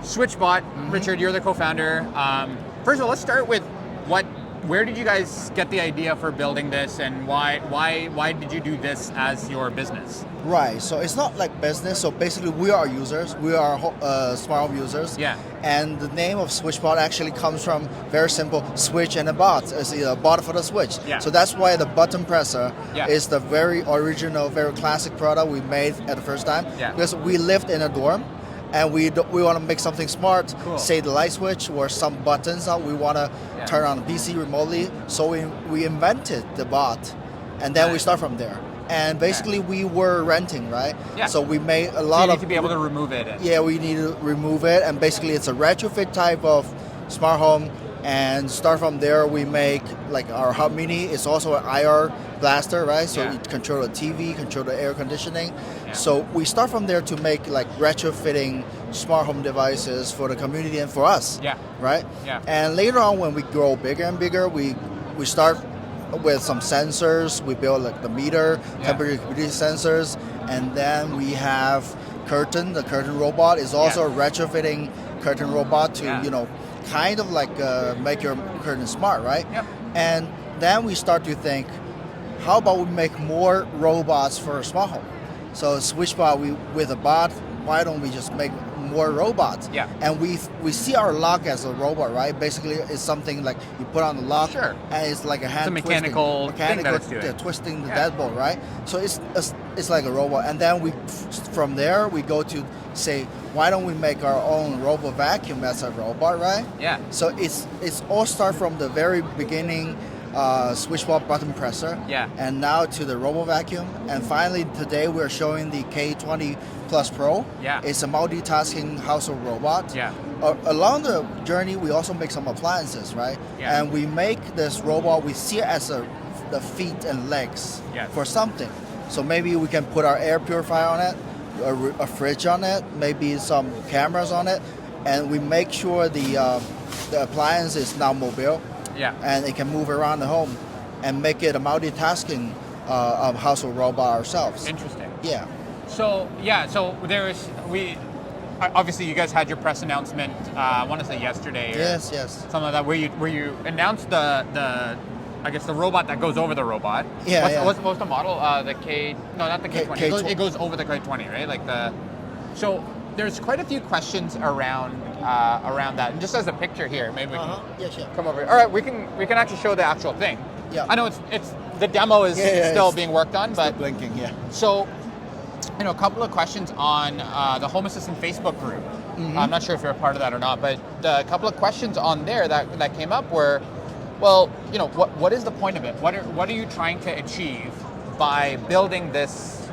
SwitchBot, Richard, you're the co-founder. First of all, let's start with where did you guys get the idea for building this, and why did you do this as your business? Right, so it's not like business. So basically, we are users. We are smart home users. Yeah. And the name of SwitchBot actually comes from very simple switch and a bot. It's a bot for the switch. Yeah. So that's why the button presser Yeah. is the very original, very classic product we made at the first time. Yeah. Because we lived in a dorm, and we want to make something smart. Cool. Say the light switch or some buttons that we want to turn on the PC remotely. So we invented the bot, and then we start from there. And basically, we were renting, right? Yeah. So we made a lot So you of. need to be able to remove it. Yeah, we need to remove it, and basically, it's a retrofit type of smart home. And start from there, we make like our Hub Mini. It's also an IR blaster, right? So Yeah. you control the TV, control the air conditioning. Yeah. So we start from there to make like retrofitting smart home devices for the community and for us. Yeah. Right. Yeah. And later on, when we grow bigger and bigger, we start with some sensors. We build like the meter, temperature humidity sensors, and then we have curtain. The curtain robot is also a retrofitting curtain robot to kind of like make your curtain smart, right? Yep. And then we start to think, how about we make more robots for a smart home? So SwitchBot, with a bot, why don't we just make more robots? Yeah. And we see our lock as a robot, right? Basically, it's something like you put on the lock, Sure. and it's like a hand It's a mechanical thing that it's doing. twisting the deadbolt, right? So it's like a robot. And then from there we go to say, why don't we make our own robo vacuum as a robot, right? Yeah. So it's all start from the very beginning. SwitchBot button presser, and now to the robo vacuum, and finally today we're showing the K20 Plus Pro. Yeah. It's a multitasking household robot. Yeah. Along the journey, we also make some appliances, right? Yeah. And we make this robot. We see it as the feet and legs for something. So maybe we can put our air purifier on it, a fridge on it, maybe some cameras on it, and we make sure the appliance is now mobile. Yeah. And it can move around the home and make it a multitasking household robot ourselves. Interesting. Yeah. So obviously you guys had your press announcement. I want to say yesterday. Or Yes. Something like that, where you announced the I guess the robot that goes over the robot. Yeah. What's the model? The K? No, not the K20. It goes over the K20, right? Like the. So there's quite a few questions around that. And just as a picture here, maybe we can come over here. All right, we can actually show the actual thing. Yeah. I know it's the demo is still being worked on, but blinking. Yeah. So, a couple of questions on the Home Assistant Facebook group. I'm not sure if you're a part of that or not, but a couple of questions on there that came up were, well, what is the point of it? What are you trying to achieve by building this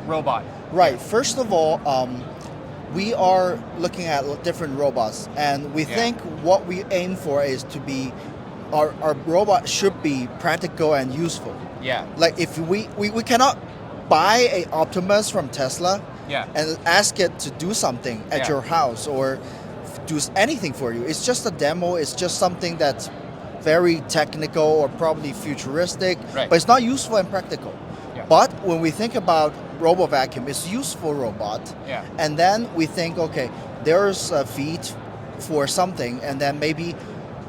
robot? Right. First of all, we are looking at different robots, and we think what we aim for is to be, our robot should be practical and useful. Yeah. Like if we cannot buy a Optimus from Tesla and ask it to do something at your house or do anything for you. It's just a demo. It's just something that's very technical or probably futuristic, but it's not useful and practical. Yeah. But when we think about robo vacuum, it's a useful robot. Yeah. And then we think, okay, there's a feed for something, and then maybe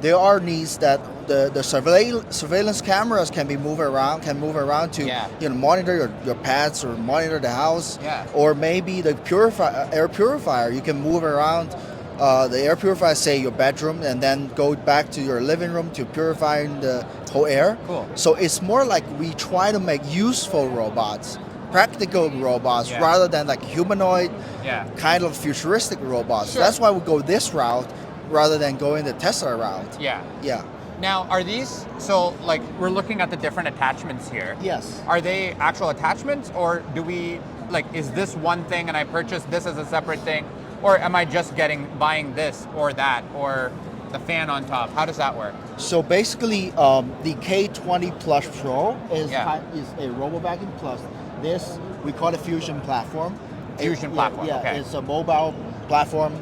there are needs that the surveillance cameras can move around to monitor your pets or monitor the house. Yeah. Or maybe the air purifier, you can move around the air purifier, say your bedroom, and then go back to your living room to purify the whole air. Cool. So it's more like we try to make useful robots, practical robots, rather than like humanoid, kind of futuristic robots. Sure. That's why we go this route rather than going the Tesla route. Yeah. Yeah. Now, are these, so like we're looking at the different attachments here. Yes. Are they actual attachments, or do we, like, is this one thing and I purchased this as a separate thing? Or am I just buying this or that, or the fan on top? How does that work? So basically, the K20 Plus Pro is a robo vacuum plus this, we call it Fusion platform. Fusion platform, okay. It's a mobile platform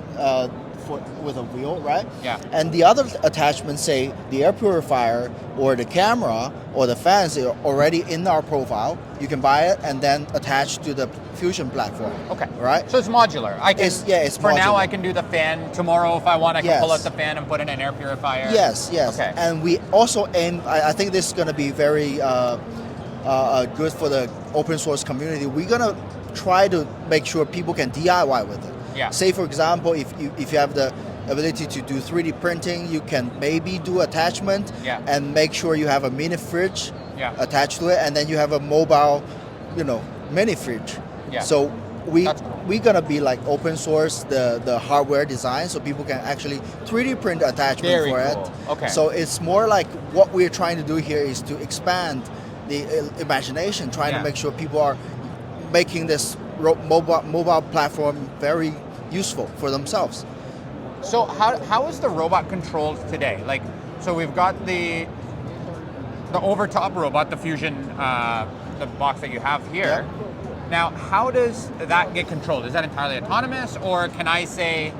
with a wheel, right? Yeah. And the other attachments, say the air purifier or the camera or the fans, are already in our profile. You can buy it and then attach to the Fusion platform. Okay. Right? So it's modular. It's for modular. now I can do the fan. Tomorrow if I want, I can pull out Yes. the fan and put in an air purifier. Yes. Okay. And we also aim, I think this is going to be very good for the open source community. We're going to try to make sure people can DIY with it. Yeah. Say, for example, if you have the ability to do 3D printing, you can maybe do attachment and make sure you have a mini fridge attached to it, and then you have a mobile, mini fridge. Yeah. So we're gonna be like open source the hardware design, so people can actually 3D print attachment Very for cool. it. Okay. So it's more like what we're trying to do here is to expand the imagination, trying to make sure people are making this mobile platform very useful for themselves. So how is the robot controlled today? Like, so we've got the overtop robot, the Fusion, the box that you have here. Yep. Now, how does that get controlled? Is that entirely autonomous, or can I say,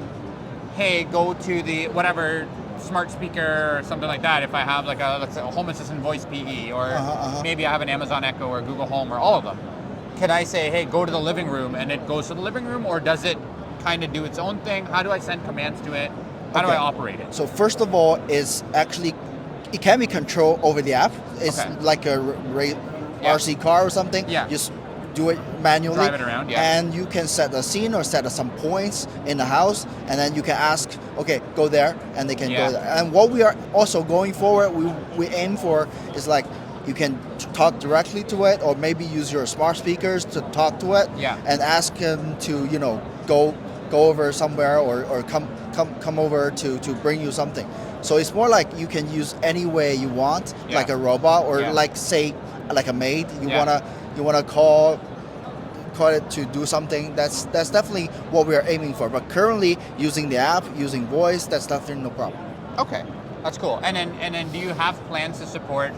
hey, go to the whatever smart speaker or something like that if I have like let's say a Home Assistant voice PE, or maybe I have an Amazon Echo or Google Home or all of them. Can I say, hey, go to the living room, and it goes to the living room, or does it kind of do its own thing? How do I send commands to it? How do I operate it? So first of all, it can be controlled over the app. It's like a RC car or something. Yeah. Just do it manually. Drive it around, And you can set a scene or set some points in the house, and then you can ask, okay, go there, and they can go there. And what we are also going forward, we aim for is like, you can talk directly to it, or maybe use your smart speakers to talk to it, and ask them to, go over somewhere, or come over to bring you something. So it's more like you can use any way you want, like a robot, or like say like a maid. You wanna call it to do something. That's definitely what we are aiming for. But currently, using the app, using voice, that's definitely no problem. Okay, that's cool. And then do you have plans to support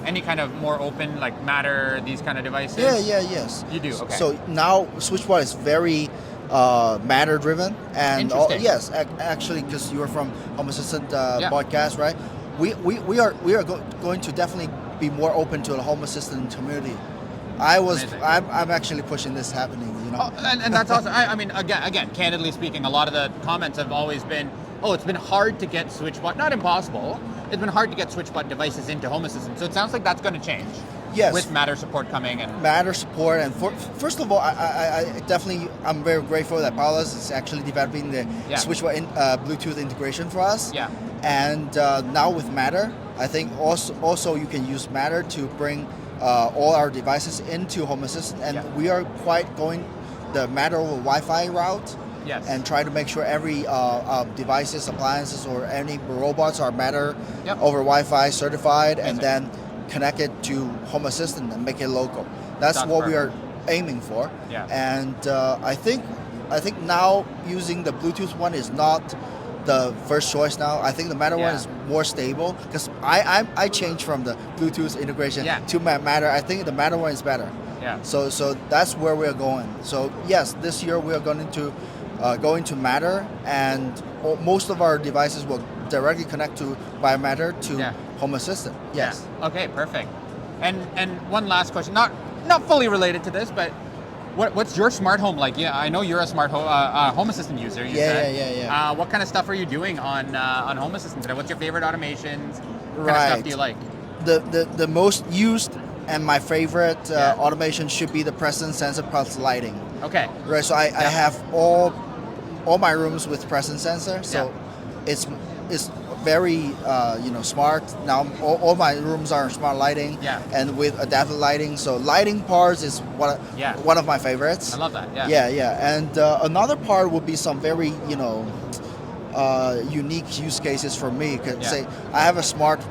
any kind of more open, like Matter, these kind of devices? Yes. You do, okay. So now SwitchBot is very Matter driven, and actually, because you are from Home Assistant podcast, right? We are going to definitely be more open to the Home Assistant community. I'm actually pushing this happening, Oh, and that's awesome. I mean, again, candidly speaking, a lot of the comments have always been, it's been hard to get SwitchBot, not impossible. It's been hard to get SwitchBot devices into Home Assistant. So it sounds like that's going to change. Yes. With Matter support coming and Matter support, and first of all, I'm very grateful that Paulus is actually developing the SwitchBot Bluetooth integration for us. Yeah. And now with Matter, I think also you can use Matter to bring all our devices into Home Assistant, and we are quite going the Matter over Wi-Fi route. Yes. And try to make sure every devices, appliances, or any robots are Matter over Wi-Fi certified, and then connect it to Home Assistant and make it local. That's what we are aiming for. Yeah. And I think now using the Bluetooth one is not the first choice now. I think the Matter one is more stable, because I changed from the Bluetooth integration to Matter. I think the Matter one is better. Yeah. So that's where we're going. So yes, this year we are going to Matter, and most of our devices will directly connect by Matter to Home Assistant. Yes. Yeah. Okay, perfect. And one last question, not fully related to this, but what's your smart home like? Yeah, I know you're a smart Home Assistant user. You said. Yeah. What kind of stuff are you doing on Home Assistant today? What's your favorite automations? What kind of stuff do you like? The most used and my favorite automation should be the presence sensor plus lighting. Okay. Right. So I have all my rooms with presence sensor. So it's very smart. Now all my rooms are smart lighting and with adaptive lighting. So lighting parts is one of my favorites. I love that. Yeah. And another part would be some very unique use cases for me. Say I have a smart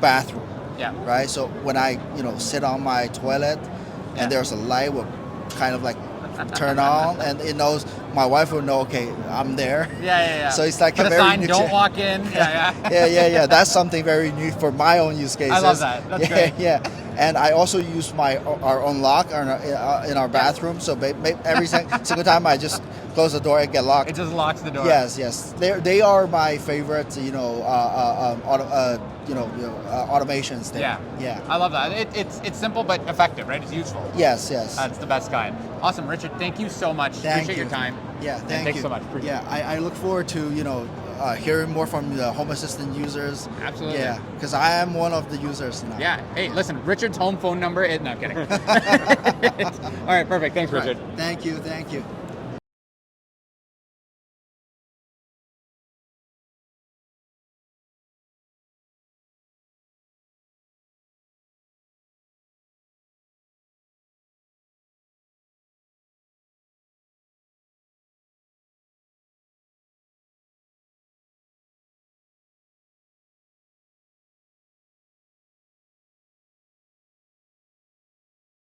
bathroom. Yeah. Right. So when I sit on my toilet and there's a light will kind of like turn on, and it knows, my wife will know, okay, I'm there. Yeah. So it's like put a very sign, new don't walk in. Yeah. That's something very new for my own use cases. I love that. That's great. Yeah. And I also use our own lock in our bathroom. So every single time I just close the door and get locked. It just locks the door. Yes. They are my favorite, automations there. Yeah. I love that. It's simple but effective, right? It's useful. Yes. That's the best kind. Awesome, Richard. Thank you so much. Appreciate your time. Yeah, thanks so much. Appreciate it. I look forward to hearing more from the Home Assistant users. Absolutely. Yeah, because I am one of the users now. Yeah. Hey, listen, Richard's home phone number is... No, I'm kidding. All right, perfect. Thanks, Richard. Right. Thank you.